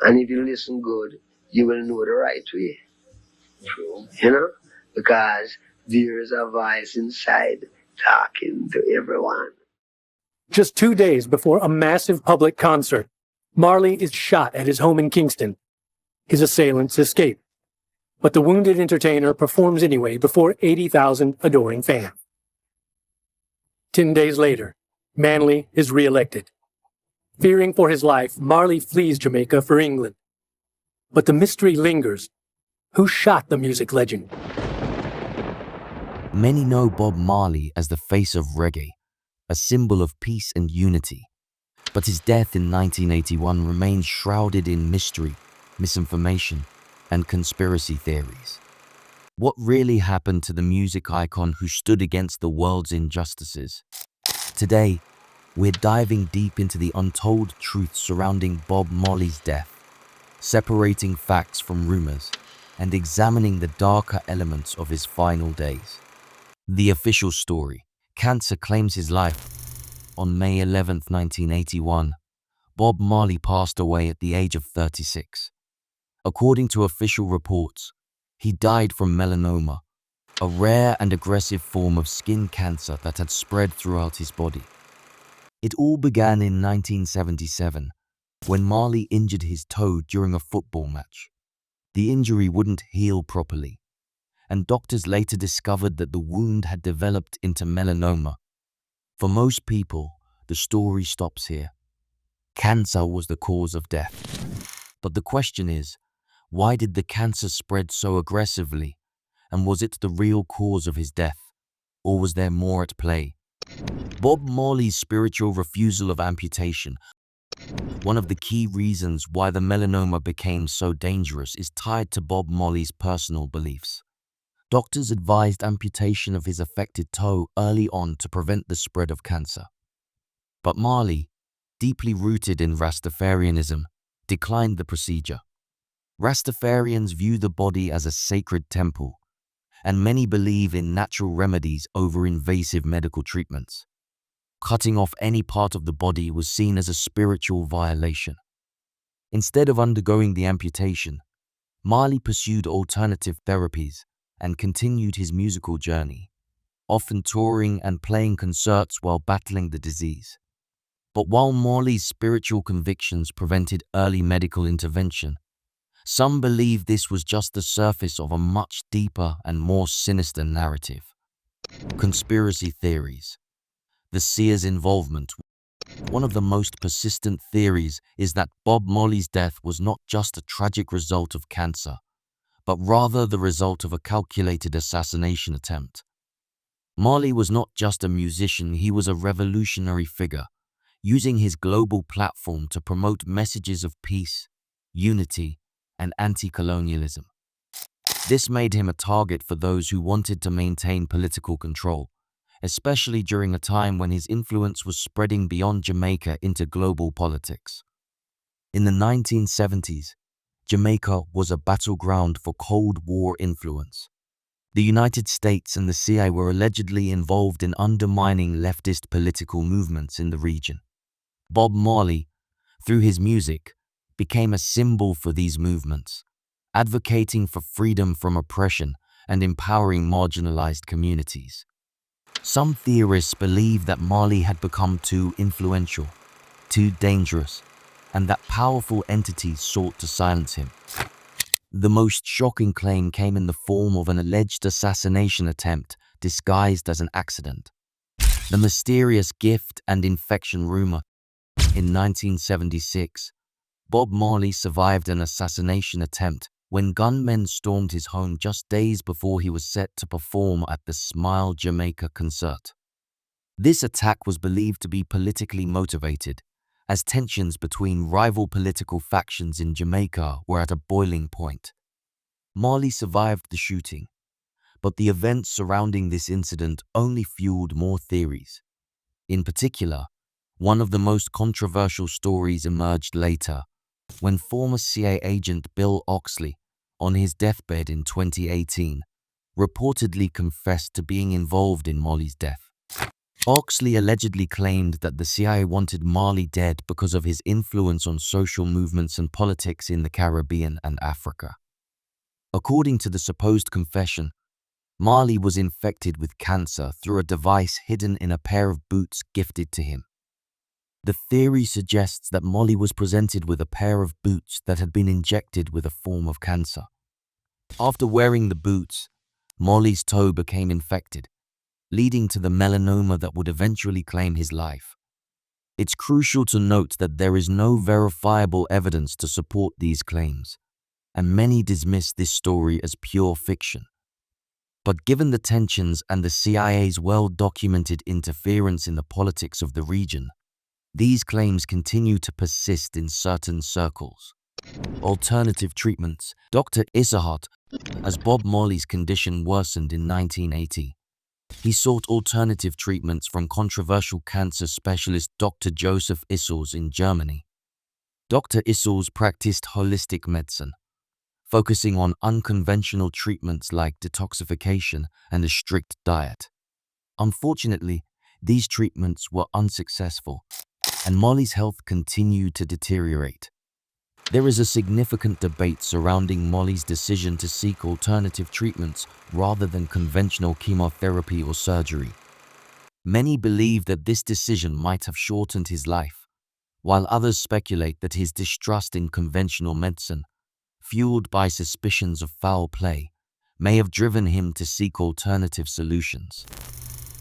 And if you listen good, you will know the right way. True. You know? Because there is a voice inside talking to everyone. Just 2 days before a massive public concert, Marley is shot at his home in Kingston. His assailants escape, but the wounded entertainer performs anyway before 80,000 adoring fans. 10 days later, Manley is re-elected. Fearing for his life, Marley flees Jamaica for England. But the mystery lingers. Who shot the music legend? Many know Bob Marley as the face of reggae, a symbol of peace and unity. But his death in 1981 remains shrouded in mystery, misinformation, and conspiracy theories. What really happened to the music icon who stood against the world's injustices? Today, we're diving deep into the untold truth surrounding Bob Marley's death, separating facts from rumors, and examining the darker elements of his final days. The official story: cancer claims his life. On May 11, 1981, Bob Marley passed away at the age of 36. According to official reports, he died from melanoma, a rare and aggressive form of skin cancer that had spread throughout his body. It all began in 1977, when Marley injured his toe during a football match. The injury wouldn't heal properly, and doctors later discovered that the wound had developed into melanoma. For most people, the story stops here. Cancer was the cause of death. But the question is, why did the cancer spread so aggressively? And was it the real cause of his death? Or was there more at play? Bob Marley's spiritual refusal of amputation. One of the key reasons why the melanoma became so dangerous is tied to Bob Marley's personal beliefs. Doctors advised amputation of his affected toe early on to prevent the spread of cancer. But Marley, deeply rooted in Rastafarianism, declined the procedure. Rastafarians view the body as a sacred temple, and many believe in natural remedies over invasive medical treatments. Cutting off any part of the body was seen as a spiritual violation. Instead of undergoing the amputation, Marley pursued alternative therapies and continued his musical journey, often touring and playing concerts while battling the disease. But while Marley's spiritual convictions prevented early medical intervention, some believe this was just the surface of a much deeper and more sinister narrative. Conspiracy theories. The seer's involvement. One of the most persistent theories is that Bob Marley's death was not just a tragic result of cancer, but rather the result of a calculated assassination attempt. Marley was not just a musician, he was a revolutionary figure, using his global platform to promote messages of peace, unity, and anti-colonialism. This made him a target for those who wanted to maintain political control, especially during a time when his influence was spreading beyond Jamaica into global politics. In the 1970s, Jamaica was a battleground for Cold War influence. The United States and the CIA were allegedly involved in undermining leftist political movements in the region. Bob Marley, through his music, became a symbol for these movements, advocating for freedom from oppression and empowering marginalized communities. Some theorists believe that Marley had become too influential, too dangerous, and that powerful entities sought to silence him. The most shocking claim came in the form of an alleged assassination attempt disguised as an accident. The mysterious gift and infection rumor. In 1976, Bob Marley survived an assassination attempt when gunmen stormed his home just days before he was set to perform at the Smile Jamaica concert. This attack was believed to be politically motivated, as tensions between rival political factions in Jamaica were at a boiling point. Marley survived the shooting, but the events surrounding this incident only fueled more theories. In particular, one of the most controversial stories emerged later, when former CIA agent Bill Oxley, on his deathbed in 2018, reportedly confessed to being involved in Marley's death. Oxley allegedly claimed that the CIA wanted Marley dead because of his influence on social movements and politics in the Caribbean and Africa. According to the supposed confession, Marley was infected with cancer through a device hidden in a pair of boots gifted to him. The theory suggests that Marley was presented with a pair of boots that had been injected with a form of cancer. After wearing the boots, Marley's toe became infected, leading to the melanoma that would eventually claim his life. It's crucial to note that there is no verifiable evidence to support these claims, and many dismiss this story as pure fiction. But given the tensions and the CIA's well-documented interference in the politics of the region, these claims continue to persist in certain circles. Alternative treatments. Dr. Isahart, as Bob Marley's condition worsened in 1980, he sought alternative treatments from controversial cancer specialist Dr. Joseph Issels in Germany. Dr. Issels practiced holistic medicine, focusing on unconventional treatments like detoxification and a strict diet. Unfortunately, these treatments were unsuccessful, and Marley's health continued to deteriorate. There is a significant debate surrounding Marley's decision to seek alternative treatments rather than conventional chemotherapy or surgery. Many believe that this decision might have shortened his life, while others speculate that his distrust in conventional medicine, fueled by suspicions of foul play, may have driven him to seek alternative solutions.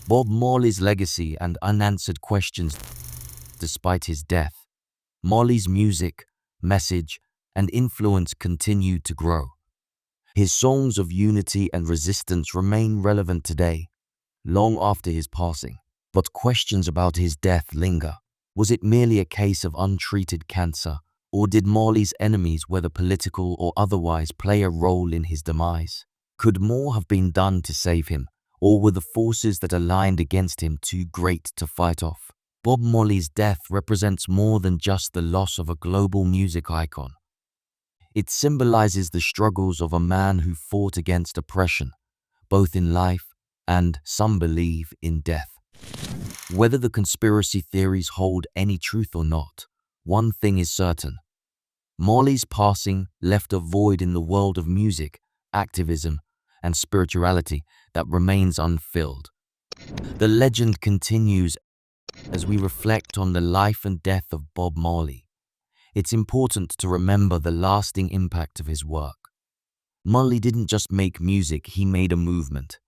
Bob Marley's legacy and unanswered questions. Despite his death, Marley's music, message, and influence continued to grow. His songs of unity and resistance remain relevant today, long after his passing. But questions about his death linger. Was it merely a case of untreated cancer, or did Marley's enemies, whether political or otherwise, play a role in his demise? Could more have been done to save him, or were the forces that aligned against him too great to fight off? Bob Marley's death represents more than just the loss of a global music icon. It symbolizes the struggles of a man who fought against oppression, both in life and, some believe, in death. Whether the conspiracy theories hold any truth or not, one thing is certain. Marley's passing left a void in the world of music, activism, and spirituality that remains unfilled. The legend continues as we reflect on the life and death of Bob Marley. It's important to remember the lasting impact of his work. Marley didn't just make music, he made a movement.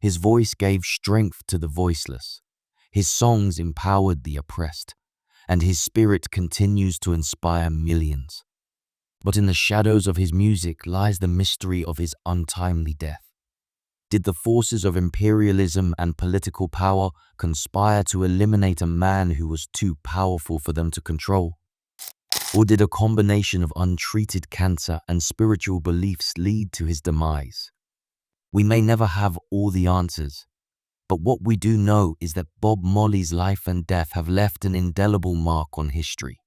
His voice gave strength to the voiceless. His songs empowered the oppressed, and his spirit continues to inspire millions. But in the shadows of his music lies the mystery of his untimely death. Did the forces of imperialism and political power conspire to eliminate a man who was too powerful for them to control? Or did a combination of untreated cancer and spiritual beliefs lead to his demise? We may never have all the answers, but what we do know is that Bob Marley's life and death have left an indelible mark on history.